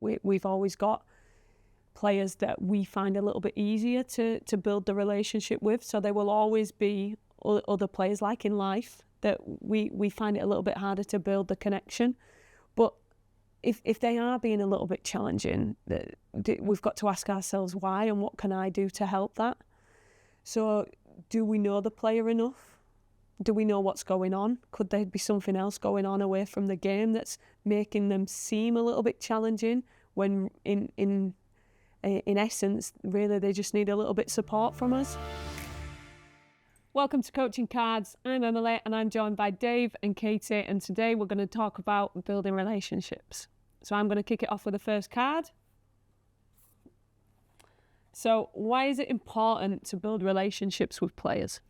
We've always got players that we find a little bit easier to build the relationship with. So there will always be other players, like in life, that we find it a little bit harder to build the connection. But if they are being a little bit challenging, we've got to ask ourselves why and what can I do to help that. So do we know the player enough? Do we know what's going on? Could there be something else going on away from the game that's making them seem a little bit challenging when in essence, really, they just need a little bit of support from us? Welcome to Coaching Cards. I'm Emily and I'm joined by Dave and Katie, and today we're going to talk about building relationships. So I'm going to kick it off with the first card. So why is it important to build relationships with players?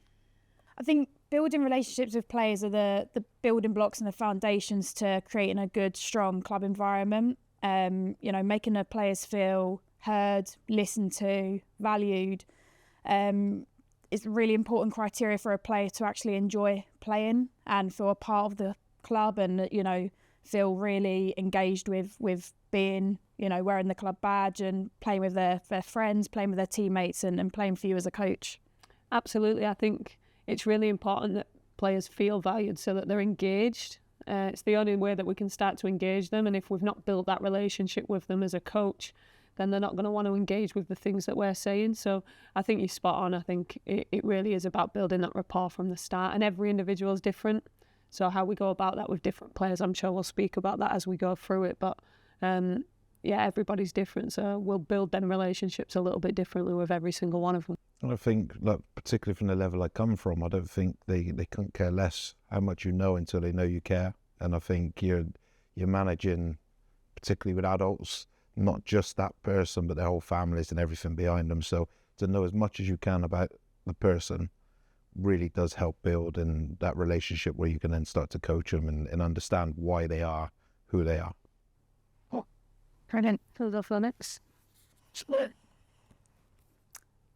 I think building relationships with players are the building blocks and the foundations to creating a good, strong club environment. Making the players feel heard, listened to, valued. It's a really important criteria for a player to actually enjoy playing and feel a part of the club and, feel really engaged with being, wearing the club badge and playing with their friends, playing with their teammates and playing for you as a coach. Absolutely. I think it's really important that players feel valued so that they're engaged. It's the only way that we can start to engage them. And if we've not built that relationship with them as a coach, then they're not going to want to engage with the things that we're saying. So I think you're spot on. I think it really is about building that rapport from the start. And every individual is different. So how we go about that with different players, I'm sure we'll speak about that as we go through it. But everybody's different. So we'll build them relationships a little bit differently with every single one of them. And I think, particularly from the level I come from, I don't think they couldn't care less how much you know until they know you care. And I think you're managing, particularly with adults, not just that person, but their whole families and everything behind them. So to know as much as you can about the person really does help build in that relationship where you can then start to coach them and understand why they are who they are. Brilliant. Next.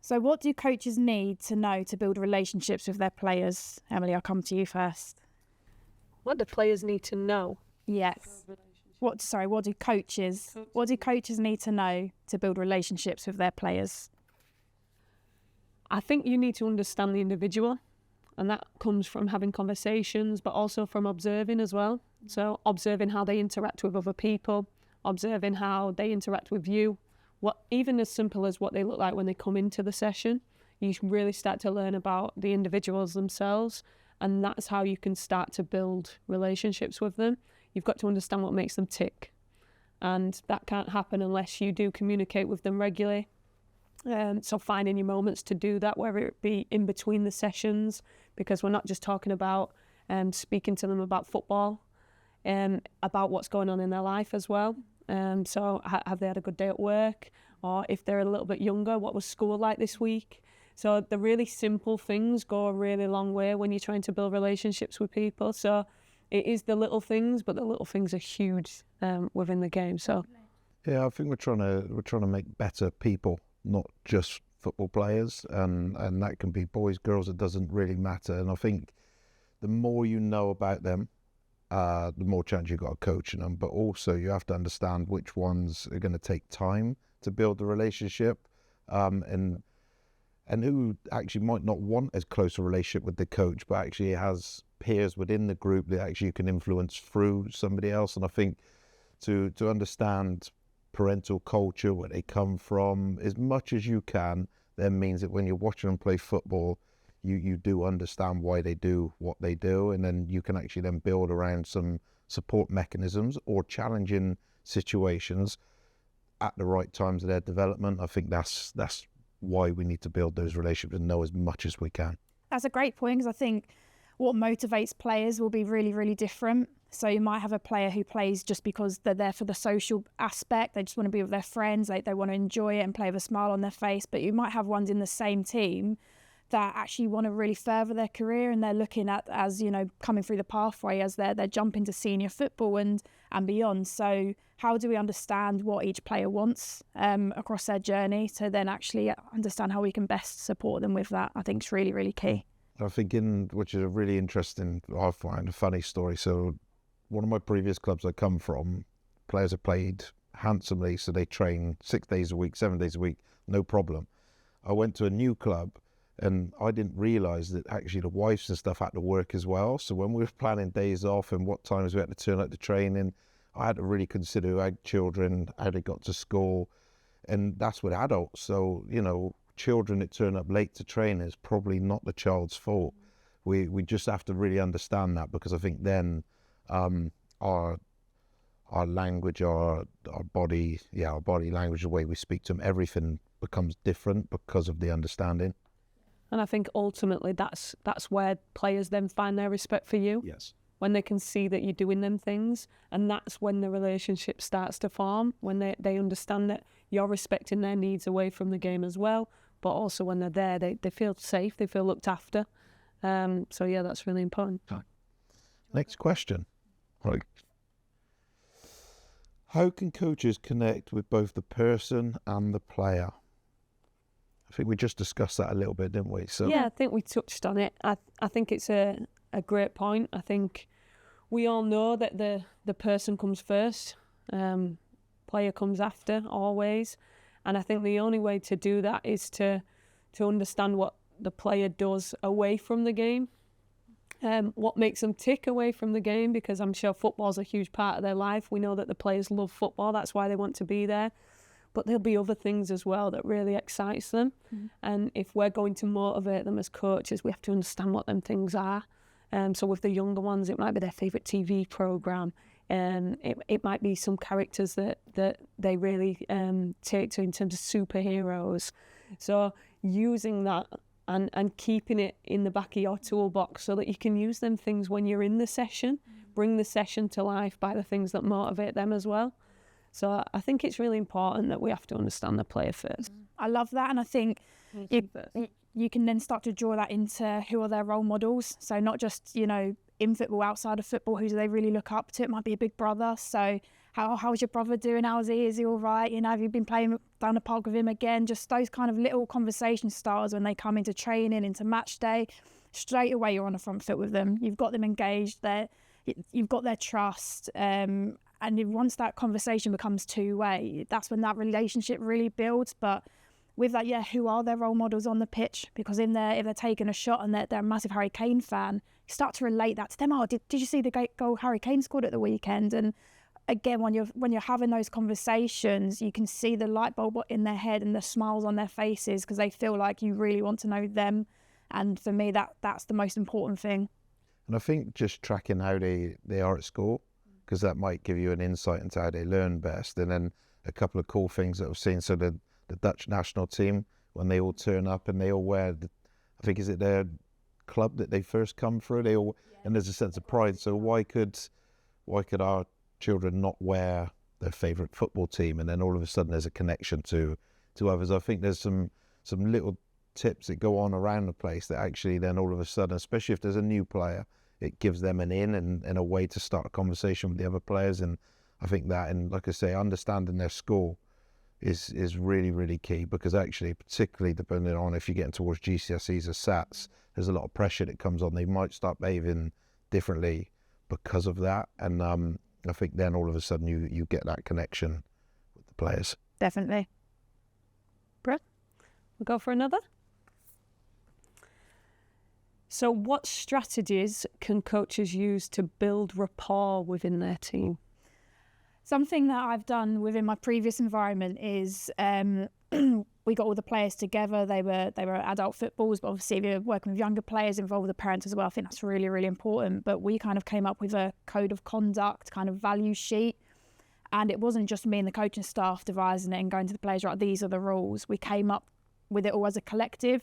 So what do coaches need to know to build relationships with their players? Emily, I'll come to you first. What do players need to know? Yes. What do coaches need to know to build relationships with their players? I think you need to understand the individual, and that comes from having conversations, but also from observing as well. So observing how they interact with other people, observing how they interact with you, even as simple as what they look like when they come into the session. You really start to learn about the individuals themselves, and that's how you can start to build relationships with them. You've got to understand what makes them tick, and that can't happen unless you do communicate with them regularly. So finding your moments to do that, whether it be in between the sessions, because we're not just talking about speaking to them about football, about what's going on in their life as well. So have they had a good day at work? Or if they're a little bit younger, what was school like this week? So the really simple things go a really long way when you're trying to build relationships with people. So it is the little things, but the little things are huge within the game. So yeah, I think we're trying to make better people, not just football players, and that can be boys, girls. It doesn't really matter. And I think the more you know about them, the more chance you've got of coaching them. But also you have to understand which ones are going to take time to build the relationship, and who actually might not want as close a relationship with the coach, but actually has peers within the group that actually you can influence through somebody else. And I think to understand parental culture, where they come from, as much as you can, then means that when you're watching them play football, you do understand why they do what they do, and then you can actually then build around some support mechanisms or challenging situations at the right times of their development. I think that's why we need to build those relationships and know as much as we can. That's a great point, because I think what motivates players will be really, really different. So you might have a player who plays just because they're there for the social aspect. They just want to be with their friends. They want to enjoy it and play with a smile on their face. But you might have ones in the same team that actually want to really further their career, and they're looking at as, coming through the pathway as they're jumping to senior football and beyond. So how do we understand what each player wants across their journey to then actually understand how we can best support them with that? I think it's really, really key. I think which is a really interesting, I find a funny story. So one of my previous clubs I come from, players have played handsomely, so they train 6 days a week, 7 days a week, no problem. I went to a new club and I didn't realise that actually the wives and stuff had to work as well. So when we were planning days off and what times we had to turn up to training, I had to really consider who had children, how they got to school, and that's with adults. So, you know, children that turn up late to train is probably not the child's fault. We just have to really understand that, because I think then our language, our body language, the way we speak to them, everything becomes different because of the understanding. And I think ultimately that's where players then find their respect for you. Yes. When they can see that you're doing them things, and that's when the relationship starts to form, when they understand that you're respecting their needs away from the game as well, but also when they're there, they feel safe, they feel looked after. So yeah, that's really important. Next question. Right. How can coaches connect with both the person and the player? I think we just discussed that a little bit, didn't we? So yeah, I think we touched on it. I think it's a great point. I think we all know that the person comes first, player comes after, always. And I think the only way to do that is to understand what the player does away from the game, what makes them tick away from the game, because I'm sure football's a huge part of their life. We know that the players love football, that's why they want to be there. But there'll be other things as well that really excites them. And if we're going to motivate them as coaches, we have to understand what them things are. So with the younger ones, it might be their favourite TV programme. It might be some characters that they really take to in terms of superheroes. So using that and keeping it in the back of your toolbox so that you can use them things when you're in the session, bring the session to life by the things that motivate them as well. So I think it's really important that we have to understand the player first. I love that, and I think you can then start to draw that into who are their role models. So not just, you know, in football, outside of football, who do they really look up to? It might be a big brother. So how's your brother doing? How's he? Is he all right? You know, have you been playing down the park with him again? Just those kind of little conversation starters when they come into training, into match day. Straight away, you're on the front foot with them. You've got them engaged. You've got their trust. And once that conversation becomes two-way, that's when that relationship really builds. But with that, who are their role models on the pitch? Because if they're taking a shot and they're a massive Harry Kane fan, you start to relate that to them. Oh, did you see the goal Harry Kane scored at the weekend? And again, when you're having those conversations, you can see the light bulb in their head and the smiles on their faces, because they feel like you really want to know them. And for me, that's the most important thing. And I think just tracking how they are at school, because that might give you an insight into how they learn best. And then a couple of cool things that I've seen. So the Dutch national team, when they all turn up and they all wear, I think, is it their club that they first come through? They all, and there's a sense of pride. So why could our children not wear their favourite football team? And then all of a sudden there's a connection to others. I think there's some little tips that go on around the place that actually then all of a sudden, especially if there's a new player, it gives them an in and a way to start a conversation with the other players. And I think that, and like I say, understanding their school is really, really key, because actually, particularly depending on if you're getting towards GCSEs or SATs, there's a lot of pressure that comes on. They might start behaving differently because of that. And I think then all of a sudden you get that connection with the players. Definitely. Brett, we'll go for another. So what strategies can coaches use to build rapport within their team? Something that I've done within my previous environment is we got all the players together. They were adult footballs, but obviously if you're working with younger players, involve the parents as well. I think that's really, really important. But we kind of came up with a code of conduct, kind of value sheet. And it wasn't just me and the coaching staff devising it and going to the players, right, these are the rules. We came up with it all as a collective.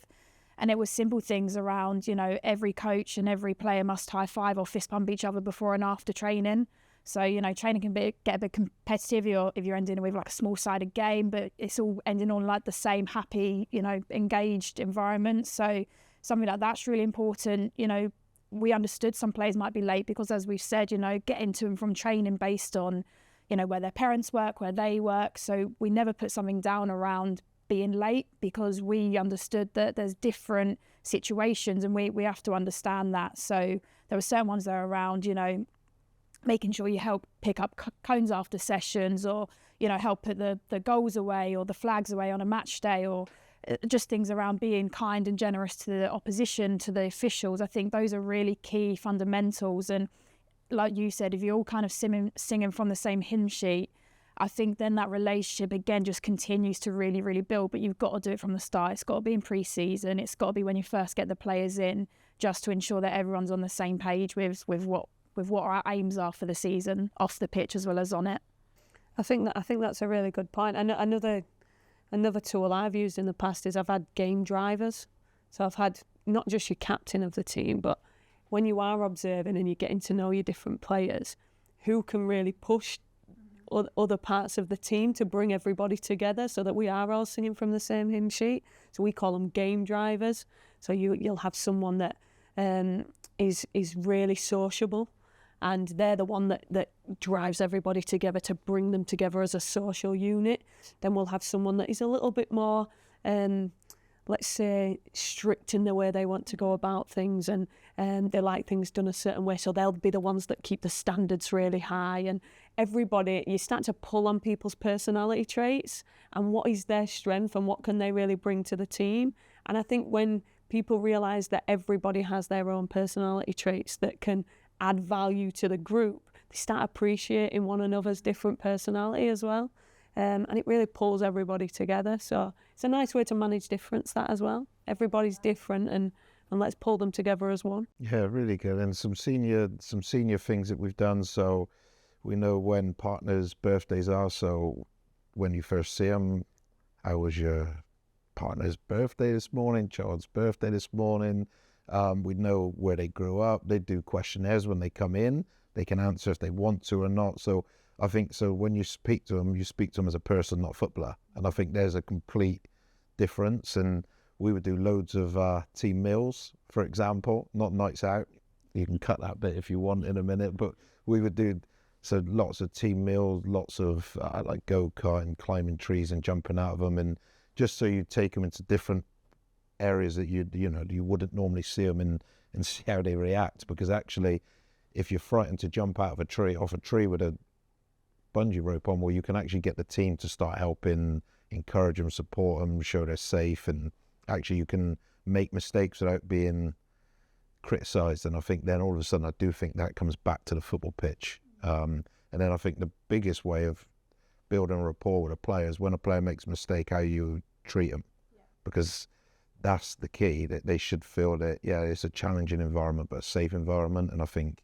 And it was simple things around, you know, every coach and every player must high five or fist bump each other before and after training. So, you know, training can get a bit competitive if you're ending with like a small-sided game, but it's all ending on like the same happy, you know, engaged environment. So something like that's really important. You know, we understood some players might be late because, as we've said, you know, getting to and from training based on, you know, where their parents work, where they work. So we never put something down around being late, because we understood that there's different situations and we have to understand that. So there were certain ones that are around, you know, making sure you help pick up cones after sessions, or help put the goals away or the flags away on a match day, or just things around being kind and generous to the opposition, to the officials. I think those are really key fundamentals. And like you said, if you're all kind of singing from the same hymn sheet, I think then that relationship again just continues to really, really build. But you've got to do it from the start. It's got to be in pre-season. It's got to be when you first get the players in, just to ensure that everyone's on the same page with what our aims are for the season, off the pitch as well as on it. I think that's a really good point. And another tool I've used in the past is I've had game drivers. So I've had not just your captain of the team, but when you are observing and you're getting to know your different players, who can really push other parts of the team to bring everybody together so that we are all singing from the same hymn sheet. So we call them game drivers. So you'll have someone that is really sociable, and they're the one that drives everybody together to bring them together as a social unit. Then we'll have someone that is a little bit more, let's say, strict in the way they want to go about things, and they like things done a certain way. So they'll be the ones that keep the standards really high. And everybody, you start to pull on people's personality traits and what is their strength and what can they really bring to the team. And I think when people realise that everybody has their own personality traits that can add value to the group, they start appreciating one another's different personality as well. And it really pulls everybody together. So it's a nice way to manage difference, that as well. Everybody's different, and let's pull them together as one. Yeah, really good. And some senior things that we've done. So we know when partners' birthdays are. So when you first see them, how was your partner's birthday this morning, child's birthday this morning? We know where they grew up. They do questionnaires when they come in. They can answer if they want to or not. So I think when you speak to them as a person, not a footballer. And I think there's a complete difference. And we would do loads of team meals, for example, not nights out. You can cut that bit if you want in a minute, but we would do lots of team meals, lots of like go-karting, climbing trees and jumping out of them, and just so you take them into different areas that you wouldn't normally see them in, and see how they react. Because actually, if you're frightened to jump out of off a tree with a bungee rope on, well, you can actually get the team to start helping, encourage them, support them, show they're safe, and actually you can make mistakes without being criticised. And I think then all of a sudden I do think that comes back to the football pitch. And then I think the biggest way of building a rapport with a player is when a player makes a mistake, how you treat them. Yeah. Because that's the key, that they should feel that, yeah, it's a challenging environment, but a safe environment. And I think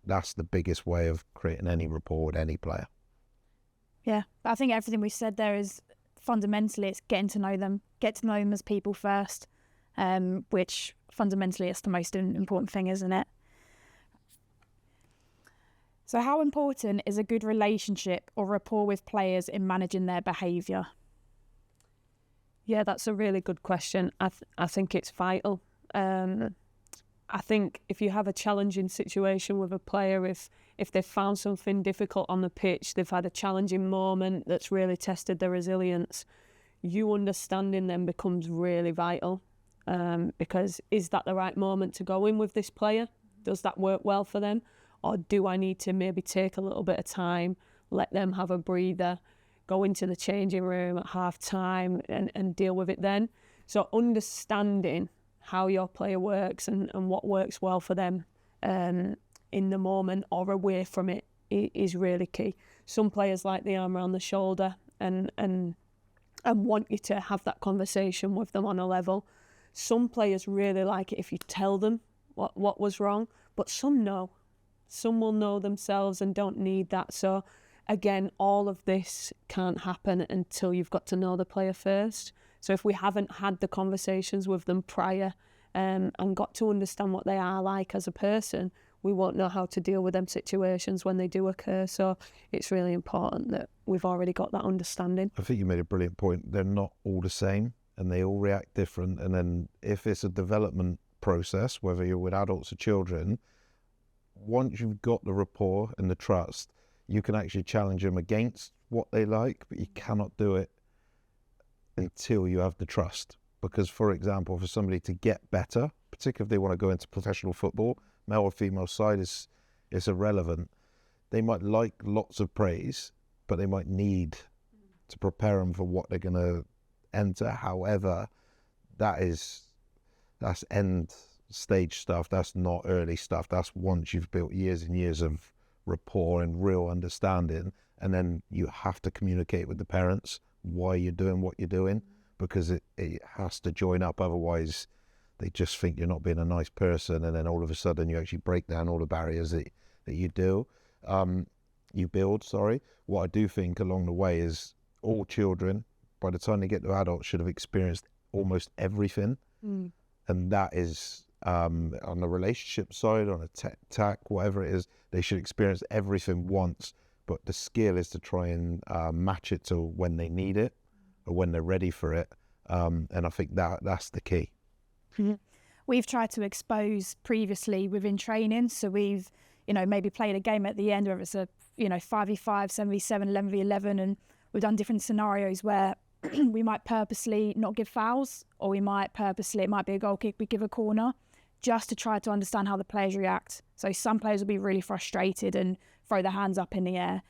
that's the biggest way of creating any rapport with any player. Yeah, but I think everything we said there is fundamentally it's getting to know them, get to know them as people first, which fundamentally is the most important thing, isn't it? So how important is a good relationship or rapport with players in managing their behaviour? Yeah, that's a really good question. I think it's vital. I think if you have a challenging situation with a player, if they've found something difficult on the pitch, they've had a challenging moment that's really tested their resilience, you understanding them becomes really vital. Because is that the right moment to go in with this player? Does that work well for them? Or do I need to maybe take a little bit of time, let them have a breather, go into the changing room at half time and deal with it then? So understanding how your player works and what works well for them in the moment or away from it is really key. Some players like the arm around the shoulder and want you to have that conversation with them on a level. Some players really like it if you tell them what was wrong, but some know. Some will know themselves and don't need that. So again, all of this can't happen until you've got to know the player first. So if we haven't had the conversations with them prior and got to understand what they are like as a person, we won't know how to deal with them situations when they do occur. So it's really important that we've already got that understanding. I think you made a brilliant point. They're not all the same and they all react different. And then if it's a development process, whether you're with adults or children, once you've got the rapport and the trust, you can actually challenge them against what they like, but you cannot do it until you have the trust. Because, for example, for somebody to get better, particularly if they want to go into professional football, male or female side is irrelevant. they might like lots of praise, but they might need to prepare them for what they're going to enter. However, that's end stage stuff. That's not early stuff. That's once you've built years and years of rapport and real understanding, and then you have to communicate with the parents why you're doing what you're doing, because it has to join up. Otherwise, they just think you're not being a nice person, and then all of a sudden you actually break down all the barriers that you build. What I do think along the way is all children, by the time they get to adults, should have experienced almost everything. And that is on the relationship side, on a tech, whatever it is, they should experience everything once. But the skill is to try and match it to when they need it or when they're ready for it. And I think that's the key. We've tried to expose previously within training. So we've, maybe played a game at the end, whether it's a, 5v5, 7v7, 11v11, and we've done different scenarios where we might purposely not give fouls, or it might be a goal kick, we give a corner, just to try to understand how the players react. So some players will be really frustrated and throw their hands up in the air.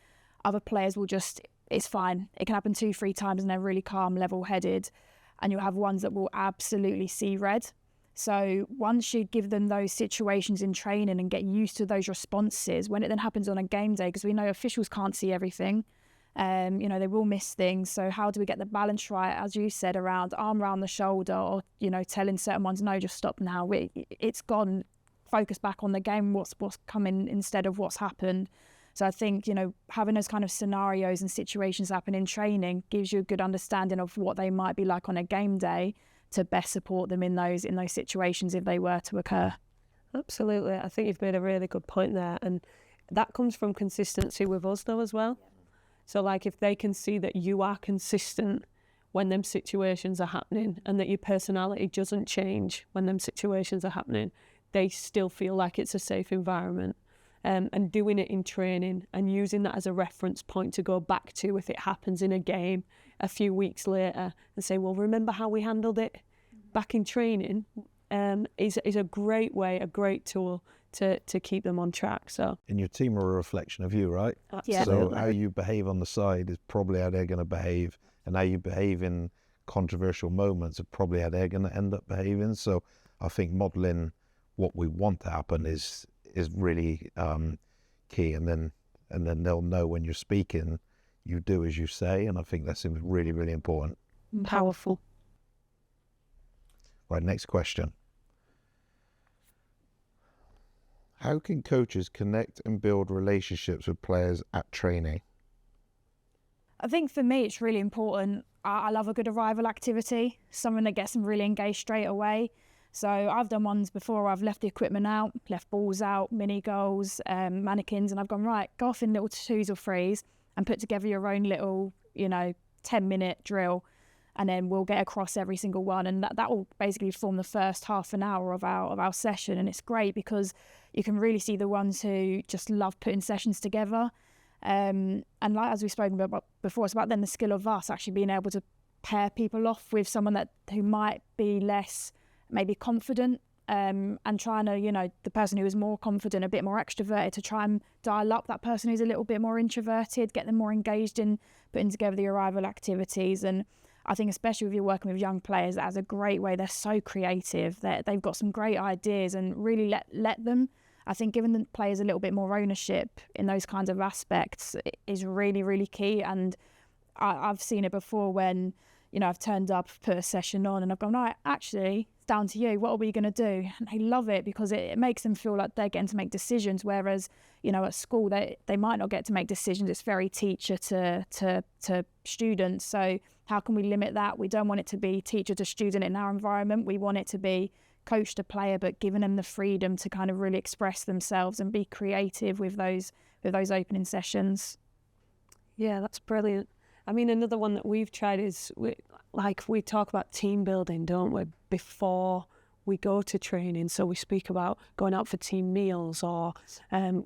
Other players will it's fine. It can happen 2-3 times and they're really calm, level-headed. And you'll have ones that will absolutely see red. So once you give them those situations in training and get used to those responses, when it then happens on a game day, because we know officials can't see everything, they will miss things. So how do we get the balance right, as you said, around arm around the shoulder, or, telling certain ones, no, just stop now. It's gone. Focus back on the game, what's coming instead of what's happened. So I think, having those kind of scenarios and situations happen in training gives you a good understanding of what they might be like on a game day, to best support them in those situations if they were to occur. Absolutely. I think you've made a really good point there. And that comes from consistency with us though as well. Yeah. So like if they can see that you are consistent when them situations are happening, and that your personality doesn't change when them situations are happening, they still feel like it's a safe environment. And doing it in training and using that as a reference point to go back to if it happens in a game a few weeks later, and say, well, remember how we handled it back in training, is a great way, a great tool to keep them on track. So, and your team are a reflection of you, right? Absolutely. So how you behave on the side is probably how they're going to behave, and how you behave in controversial moments are probably how they're going to end up behaving. So I think modelling what we want to happen is really key, and then they'll know when you're speaking, you do as you say, and I think that's really, really important. Powerful. Right, next question. How can coaches connect and build relationships with players at training? I think for me, it's really important. I love a good arrival activity, something that gets them really engaged straight away. So I've done ones before. I've left the equipment out, left balls out, mini goals, mannequins, and I've gone, right, go off in little 2s or 3s and put together your own little, 10-minute drill, and then we'll get across every single one. And that will basically form the first half an hour of our session. And it's great because you can really see the ones who just love putting sessions together. And like as we've spoken about before, it's about then the skill of us actually being able to pair people off with someone who might be less maybe confident, and trying to, the person who is more confident, a bit more extroverted, to try and dial up that person who's a little bit more introverted, get them more engaged in putting together the arrival activities. And I think especially if you're working with young players, that's a great way. They're so creative, they've got some great ideas, and really let them. I think giving the players a little bit more ownership in those kinds of aspects is really, really key. And I've seen it before when, I've turned up, put a session on, and I've gone, right, actually, it's down to you. What are we going to do? And they love it because it makes them feel like they're getting to make decisions. Whereas, at school, they might not get to make decisions. It's very teacher to student. So how can we limit that? We don't want it to be teacher to student in our environment. We want it to be coach to player, but giving them the freedom to kind of really express themselves and be creative with those opening sessions. Yeah, that's brilliant. I mean, another one that we've tried is, we talk about team building, don't we, before we go to training. So we speak about going out for team meals or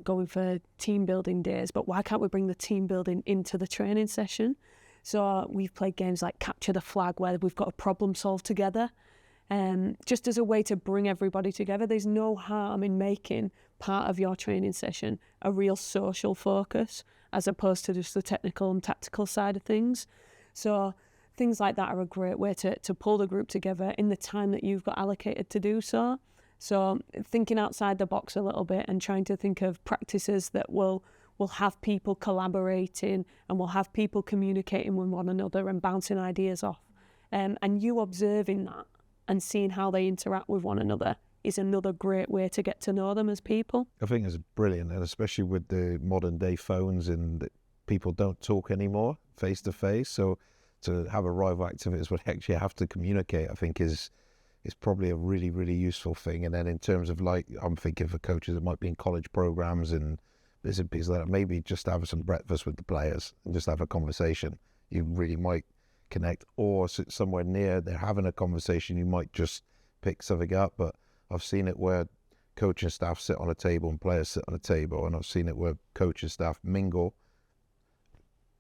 going for team building days, but why can't we bring the team building into the training session? So we've played games like Capture the Flag, where we've got a problem solved together, just as a way to bring everybody together. There's no harm in making part of your training session a real social focus as opposed to just the technical and tactical side of things. So things like that are a great way to pull the group together in the time that you've got allocated to do so. So thinking outside the box a little bit and trying to think of practices that will have people collaborating and will have people communicating with one another and bouncing ideas off. And you observing that and seeing how they interact with one another is another great way to get to know them as people. I think it's brilliant, and especially with the modern day phones and people don't talk anymore face to face. So to have a rival activities where they actually have to communicate, I think is probably a really, really useful thing. And then in terms of, like, I'm thinking for coaches, it might be in college programs and bits and pieces like that, maybe just have some breakfast with the players and just have a conversation. You really might connect, or somewhere near they're having a conversation, you might just pick something up. But I've seen it where coaching staff sit on a table and players sit on a table, and I've seen it where coaching staff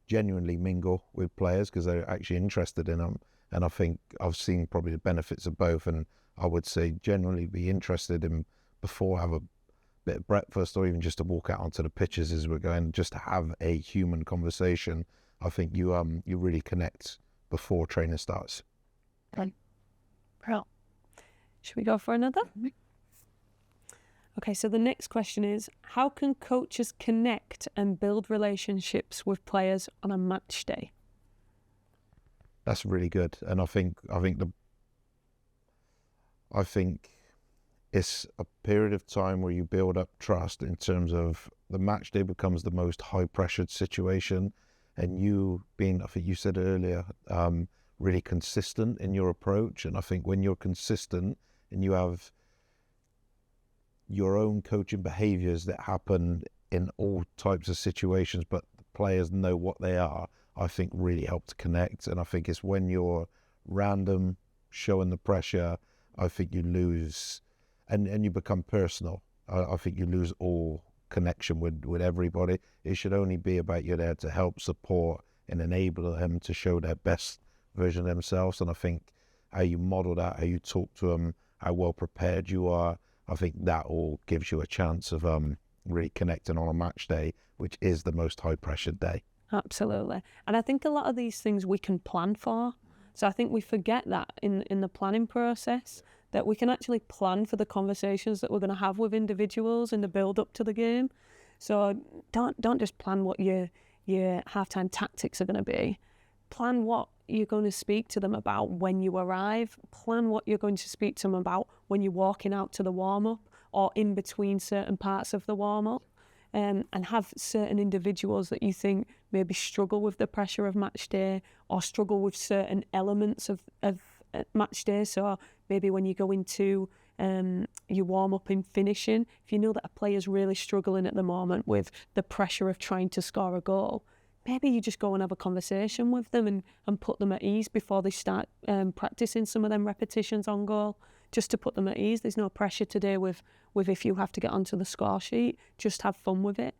genuinely mingle with players because they're actually interested in them. And I think I've seen probably the benefits of both, and I would say generally be interested in, before have a bit of breakfast or even just to walk out onto the pitches as we're going, just to have a human conversation. I think you really connect before training starts. Well, should we go for another? Okay, so the next question is, how can coaches connect and build relationships with players on a match day? That's really good, and I think it's a period of time where you build up trust in terms of the match day becomes the most high pressured situation, and you being, I think you said earlier, really consistent in your approach. And I think when you're consistent and you have your own coaching behaviours that happen in all types of situations, but the players know what they are, I think really help to connect. And I think it's when you're random, showing the pressure, I think you lose, and you become personal. I think you lose all connection with everybody. It should only be about you're there to help, support, and enable them to show their best version of themselves. And I think how you model that, how you talk to them, how well prepared you are, I think that all gives you a chance of really connecting on a match day, which is the most high pressured day. Absolutely. And I think a lot of these things we can plan for. So I think we forget that in the planning process, that we can actually plan for the conversations that we're going to have with individuals in the build up to the game. So don't just plan what your halftime tactics are going to be. Plan what you're going to speak to them about when you arrive. Plan what you're going to speak to them about when you're walking out to the warm-up or in between certain parts of the warm-up. And have certain individuals that you think maybe struggle with the pressure of match day or struggle with certain elements of match day. So maybe when you go into your warm-up in finishing, if you know that a player's really struggling at the moment with the pressure of trying to score a goal, maybe you just go and have a conversation with them and put them at ease before they start practicing some of them repetitions on goal, just to put them at ease. There's no pressure today with if you have to get onto the score sheet, just have fun with it.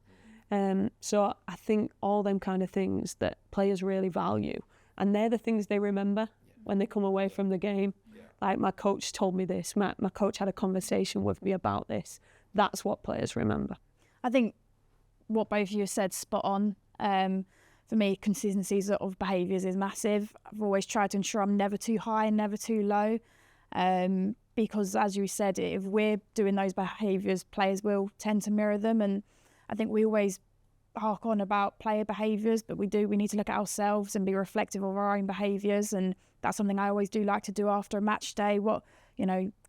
So I think all them kind of things that players really value, and they're the things they remember when they come away from the game. Like, my coach told me this, my coach had a conversation with me about this. That's what players remember. I think what both of you said, spot on. For me, consistency of behaviours is massive. I've always tried to ensure I'm never too high, never too low. Because as you said, if we're doing those behaviours, players will tend to mirror them. And I think we always hark on about player behaviours, but we need to look at ourselves and be reflective of our own behaviours. And that's something I always do like to do after a match day.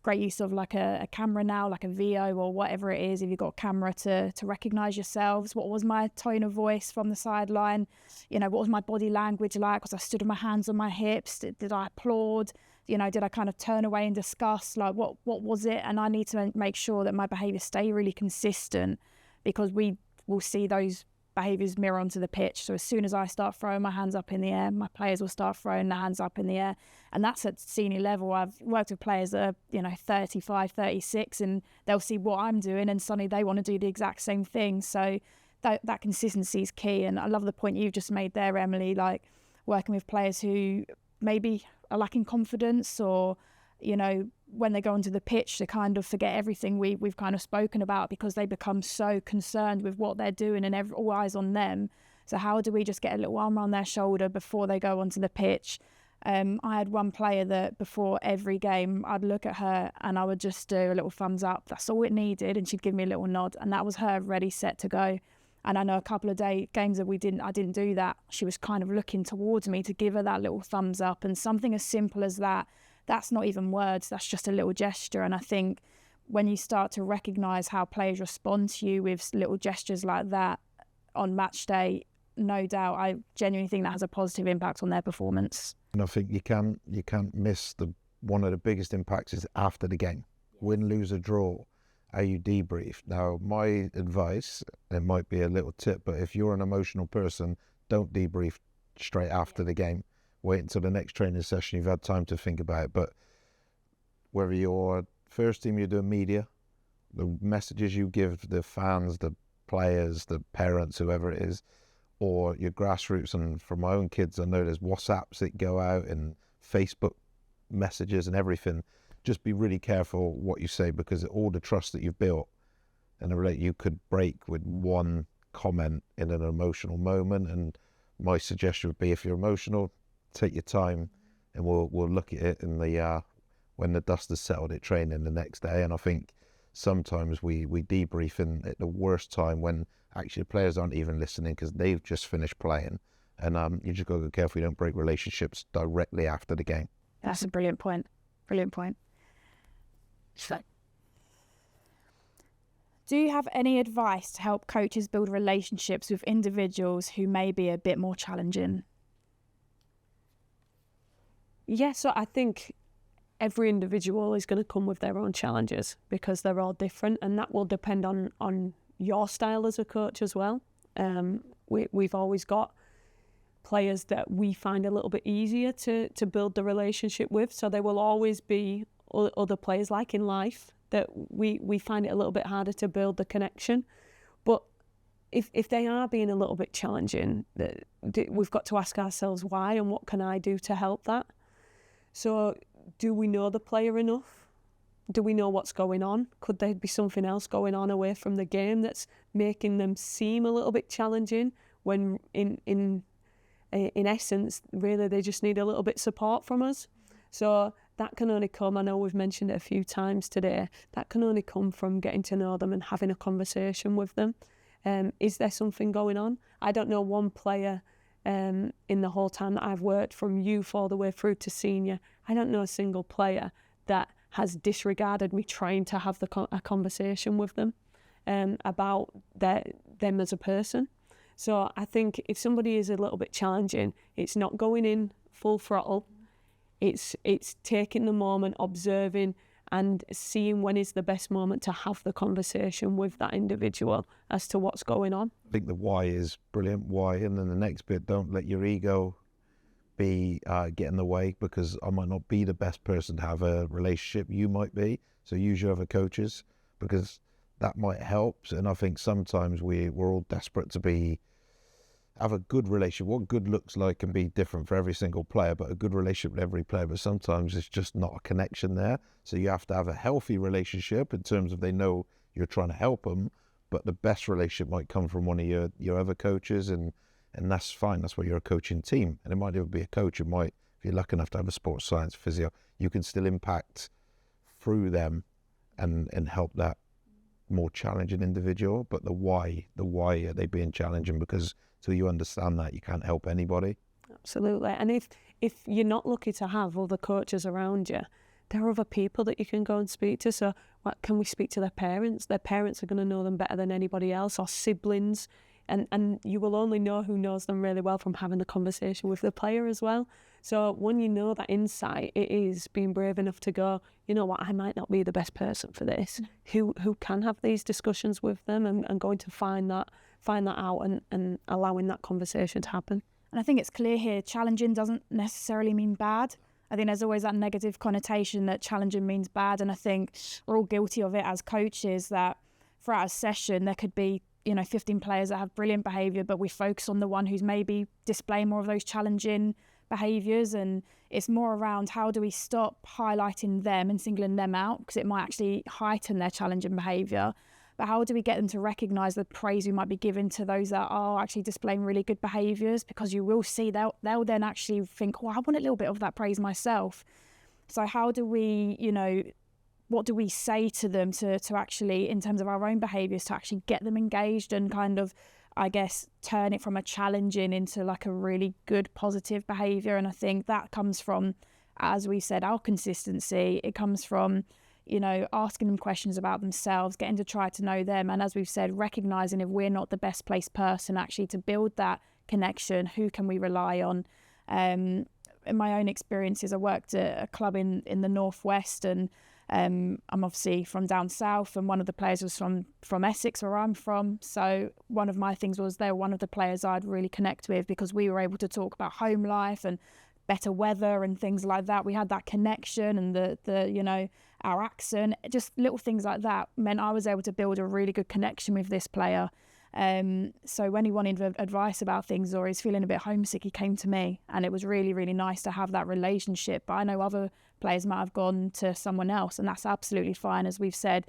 Great use of like a camera now, like a VO or whatever it is, if you've got a camera to recognise yourselves. What was my tone of voice from the sideline? What was my body language like? Was I stood with my hands on my hips? Did I applaud? Did I kind of turn away in disgust? Like, what was it? And I need to make sure that my behaviours stay really consistent, because we will see those behaviours mirror onto the pitch. So as soon as I start throwing my hands up in the air, my players will start throwing their hands up in the air. And that's at senior level. I've worked with players that are 35, 36, and they'll see what I'm doing and suddenly they want to do the exact same thing. So that consistency is key. And I love the point you've just made there, Emily, like working with players who maybe are lacking confidence or when they go onto the pitch to kind of forget everything we've kind of spoken about, because they become so concerned with what they're doing and all eyes on them. So how do we just get a little arm around their shoulder before they go onto the pitch? I had one player that before every game, I'd look at her and I would just do a little thumbs up. That's all it needed. And she'd give me a little nod. And that was her ready, set to go. And I know a couple of games that I didn't do that. She was kind of looking towards me to give her that little thumbs up. And something as simple as that, that's not even words. That's just a little gesture. And I think when you start to recognise how players respond to you with little gestures like that on match day, no doubt, I genuinely think that has a positive impact on their performance. And I think you can't miss one of the biggest impacts is after the game. Win, lose or draw, how you debrief. Now, my advice, it might be a little tip, but if you're an emotional person, don't debrief straight after the game. Wait until the next training session, you've had time to think about it. But whether you're first team, you're doing media, the messages you give the fans, the players, the parents, whoever it is, or your grassroots, and for my own kids, I know there's WhatsApps that go out and Facebook messages and everything. Just be really careful what you say, because all the trust that you've built and you could break with one comment in an emotional moment. And my suggestion would be, if you're emotional, take your time, and we'll look at it in the when the dust has settled at training the next day. And I think sometimes we debrief at the worst time, when actually the players aren't even listening because they've just finished playing. And you just got to be careful you don't break relationships directly after the game. That's a brilliant point. Brilliant point. Do you have any advice to help coaches build relationships with individuals who may be a bit more challenging? Yeah, so I think every individual is going to come with their own challenges, because they're all different, and that will depend on your style as a coach as well. We've always got players that we find a little bit easier to build the relationship with, so there will always be other players, like in life, that we find it a little bit harder to build the connection. But if they are being a little bit challenging, we've got to ask ourselves why, and what can I do to help that? So do we know the player enough? Do we know what's going on? Could there be something else going on away from the game that's making them seem a little bit challenging, when in essence, really, they just need a little bit of support from us? So that can only come, I know we've mentioned it a few times today, that can only come from getting to know them and having a conversation with them. Is there something going on? I don't know one player in the whole time that I've worked, from youth all the way through to senior, I don't know a single player that has disregarded me trying to have a conversation with them about them as a person. So I think if somebody is a little bit challenging, it's not going in full throttle. It's taking the moment, observing, and seeing when is the best moment to have the conversation with that individual as to what's going on. I think the why is brilliant. Why, and then the next bit, don't let your ego get in the way, because I might not be the best person to have a relationship. You might be, so use your other coaches, because that might help. And I think sometimes we're all desperate to have a good relationship. What good looks like can be different for every single player, but a good relationship with every player. But sometimes it's just not a connection there. So you have to have a healthy relationship in terms of they know you're trying to help them, but the best relationship might come from one of your other coaches, and that's fine. That's why you're a coaching team. And it might even be a coach. It might, if you're lucky enough to have a sports science physio, you can still impact through them and help that more challenging individual. But the why are they being challenging? Because till you understand that, you can't help anybody. Absolutely. And if you're not lucky to have other coaches around you, there are other people that you can go and speak to. So can we speak to their parents? Their parents are going to know them better than anybody else, or siblings. And you will only know who knows them really well from having the conversation with the player as well. So when you know that insight, it is being brave enough to go, you know what, I might not be the best person for this. Who can have these discussions with them, and going to find that out and allowing that conversation to happen. And I think it's clear here, challenging doesn't necessarily mean bad. I think there's always that negative connotation that challenging means bad. And I think we're all guilty of it as coaches, that throughout a session, there could be 15 players that have brilliant behaviour, but we focus on the one who's maybe displaying more of those challenging behaviours, and it's more around how do we stop highlighting them and singling them out, because it might actually heighten their challenging behaviour. But how do we get them to recognise the praise we might be giving to those that are actually displaying really good behaviours? Because you will see they'll then actually think, well, I want a little bit of that praise myself. So how do we, what do we say to them to actually, in terms of our own behaviours, to actually get them engaged and kind of, I guess, turn it from a challenging into like a really good positive behaviour? And I think that comes from, as we said, our consistency. It comes from, asking them questions about themselves, getting to try to know them. And as we've said, recognising if we're not the best placed person actually to build that connection, who can we rely on? In my own experiences, I worked at a club in the Northwest, and I'm obviously from down south, and one of the players was from Essex, where I'm from. So one of my things was they were one of the players I'd really connect with, because we were able to talk about home life and better weather and things like that. We had that connection, and the our accent, just little things like that meant I was able to build a really good connection with this player. So when he wanted advice about things or he's feeling a bit homesick, he came to me, and it was really, really nice to have that relationship. But I know other players might have gone to someone else, and that's absolutely fine. As we've said,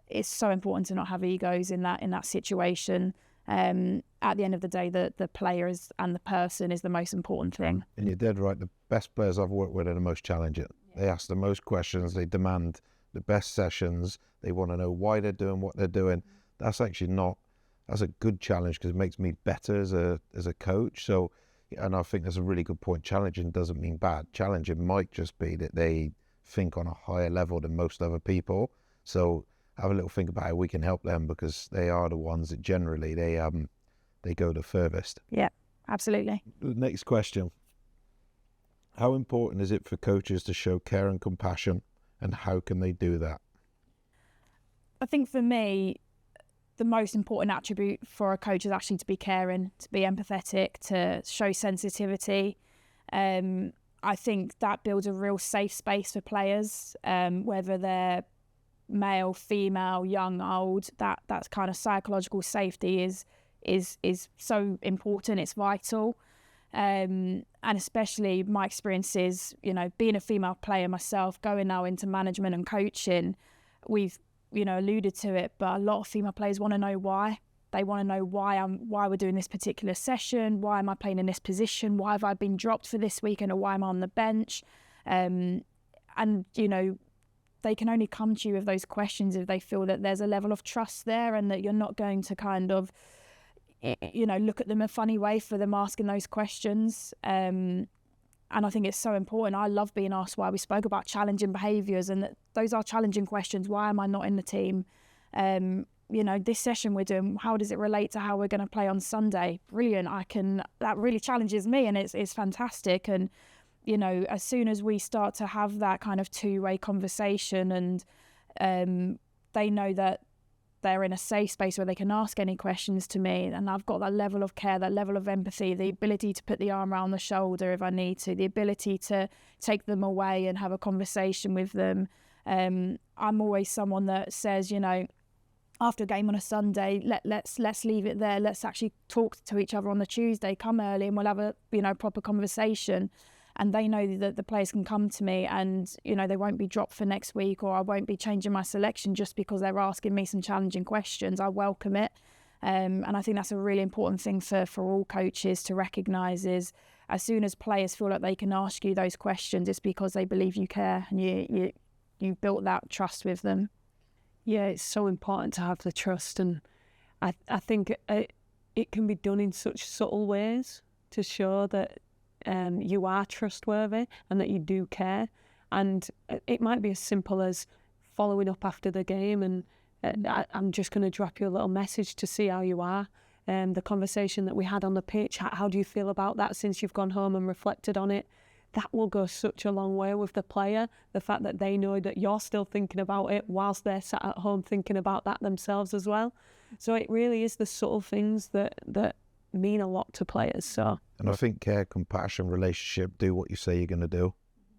it's so important to not have egos in that situation. At the end of the day, the player and the person is the most important thing. And you're dead right. The best players I've worked with are the most challenging. They ask the most questions. They demand the best sessions. They want to know why they're doing what they're doing. That's a good challenge, because it makes me better as a coach. So, and I think that's a really good point. Challenging doesn't mean bad. Challenging might just be that they think on a higher level than most other people. So have a little think about how we can help them, because they are the ones that generally they go the furthest. Yeah, absolutely. The next question. How important is it for coaches to show care and compassion, and how can they do that? I think for me, the most important attribute for a coach is actually to be caring, to be empathetic, to show sensitivity. I think that builds a real safe space for players, whether they're male, female, young, old. That kind of psychological safety is so important. It's vital. And especially my experiences, being a female player myself, going now into management and coaching, we've alluded to it, but a lot of female players want to know why. They want to know why we're doing this particular session. Why am I playing in this position? Why have I been dropped for this weekend, or why am I on the bench? And they can only come to you with those questions if they feel that there's a level of trust there, and that you're not going to kind of look at them a funny way for them asking those questions. And I think it's so important. I love being asked why. We spoke about challenging behaviours, and those are challenging questions. Why am I not in the team? This session we're doing, how does it relate to how we're going to play on Sunday? Brilliant. That really challenges me, and it's fantastic. And, as soon as we start to have that kind of two-way conversation, and they know that they're in a safe space where they can ask any questions to me, and I've got that level of care, that level of empathy, the ability to put the arm around the shoulder if I need to, the ability to take them away and have a conversation with them. I'm always someone that says, after a game on a Sunday, let's leave it there. Let's actually talk to each other on the Tuesday. Come early and we'll have a proper conversation. And they know that the players can come to me, and they won't be dropped for next week, or I won't be changing my selection just because they're asking me some challenging questions. I welcome it, and I think that's a really important thing for all coaches to recognise, is as soon as players feel like they can ask you those questions, it's because they believe you care, and you built that trust with them. Yeah, it's so important to have the trust, and I think it can be done in such subtle ways to show that you are trustworthy and that you do care. And it might be as simple as following up after the game, and I'm just going to drop you a little message to see how you are. The conversation that we had on the pitch, how do you feel about that since you've gone home and reflected on it? That will go such a long way with the player. The fact that they know that you're still thinking about it whilst they're sat at home thinking about that themselves as well. So it really is the subtle things that mean a lot to players. So, and I think care, compassion, relationship, do what you say you're going to do.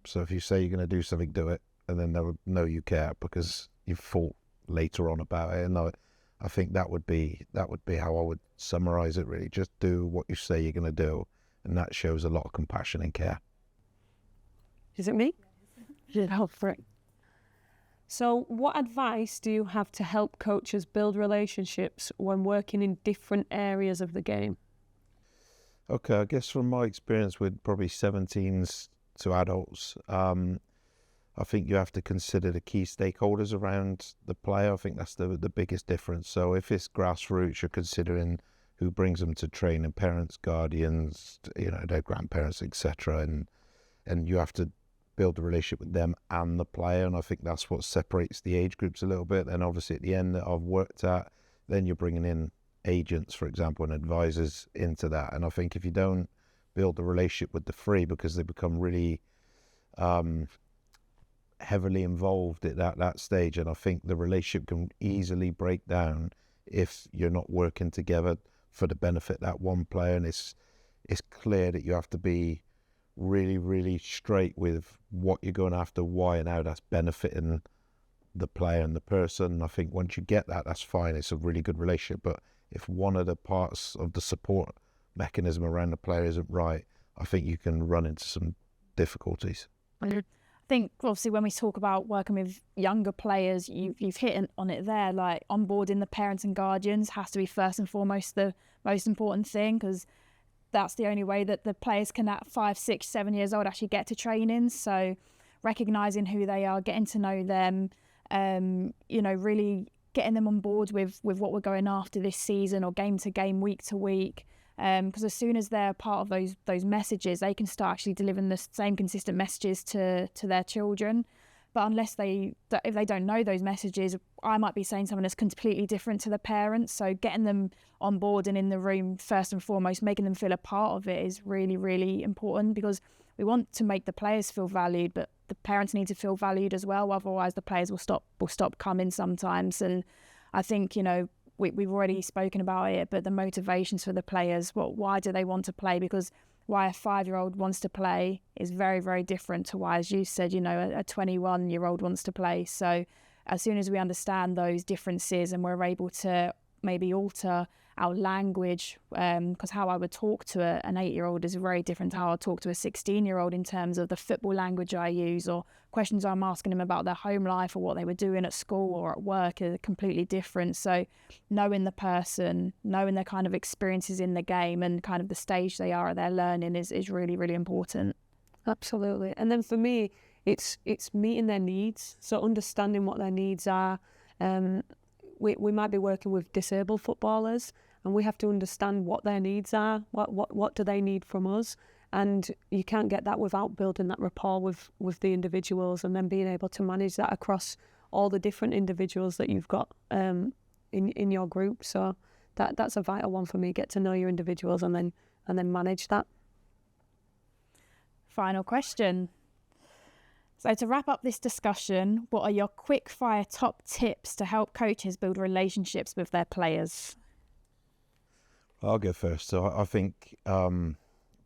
So if you say you're going to do something, do it, and then they'll know you care because you've thought later on about it. And I think that would be how I would summarize it, really. Just do what you say you're going to do, and that shows a lot of compassion and care. Is it me? Oh, frick. So what advice do you have to help coaches build relationships when working in different areas of the game? Okay, I guess from my experience with probably 17s to adults, I think you have to consider the key stakeholders around the player. I think that's the biggest difference. So if it's grassroots, you're considering who brings them to training, parents, guardians, their grandparents, etc. And you have to build a relationship with them and the player. And I think that's what separates the age groups a little bit. And obviously at the end that I've worked at, then you're bringing in agents, for example, and advisors into that. And I think if you don't build the relationship with the three, because they become really heavily involved at that stage, and I think the relationship can easily break down if you're not working together for the benefit of that one player. And it's clear that you have to be really, really straight with what you're going after, why, and how that's benefiting the player and the person. I think once you get that, that's fine. It's a really good relationship. But if one of the parts of the support mechanism around the player isn't right, I think you can run into some difficulties. I think obviously when we talk about working with younger players, you've hit on it there. Like onboarding the parents and guardians has to be first and foremost the most important thing, because that's the only way that the players can at 5, 6, 7 years old actually get to training. So recognising who they are, getting to know them, really getting them on board with what we're going after this season, or game to game, week to week. Because as soon as they're part of those messages, they can start actually delivering the same consistent messages to their children. But if they don't know those messages, I might be saying something that's completely different to the parents. So getting them on board and in the room first and foremost, making them feel a part of it is really, really important, because we want to make the players feel valued, but the parents need to feel valued as well. Otherwise, the players will stop coming sometimes. And I think, we've already spoken about it, but the motivations for the players, why do they want to play? Because why a 5-year-old wants to play is very, very different to why, as you said, a 21-year-old wants to play. So as soon as we understand those differences and we're able to maybe alter our language, because how I would talk to an 8-year-old is very different to how I talk to a 16-year-old in terms of the football language I use, or questions I'm asking them about their home life or what they were doing at school or at work are completely different. So knowing the person, knowing their kind of experiences in the game and kind of the stage they are at their learning is really, really important. Absolutely. And then for me, it's meeting their needs. So understanding what their needs are. We might be working with disabled footballers, and we have to understand what their needs are. What do they need from us? And you can't get that without building that rapport with the individuals, and then being able to manage that across all the different individuals that you've got in your group. So that's a vital one for me. Get to know your individuals and then manage that. Final question. So to wrap up this discussion, what are your quick fire top tips to help coaches build relationships with their players? I'll go first. So I think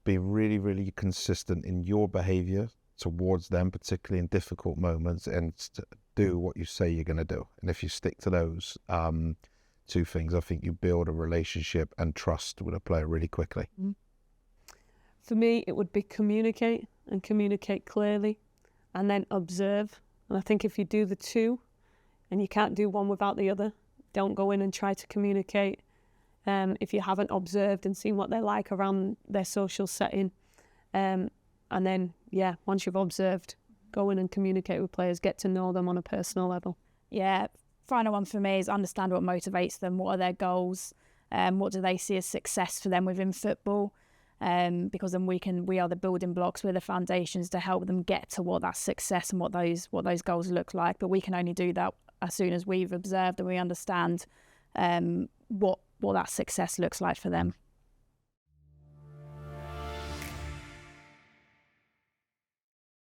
be really, really consistent in your behaviour towards them, particularly in difficult moments, and do what you say you're going to do. And if you stick to those two things, I think you build a relationship and trust with a player really quickly. For me, it would be communicate clearly, and then observe. And I think if you do the two, and you can't do one without the other, don't go in and try to communicate if you haven't observed and seen what they're like around their social setting. And then, once you've observed, go in and communicate with players, get to know them on a personal level. Yeah, final one for me is understand what motivates them, what are their goals, what do they see as success for them within football. Because then we are the building blocks, we're the foundations to help them get to what that success and what those goals look like. But we can only do that as soon as we've observed and we understand what that success looks like for them.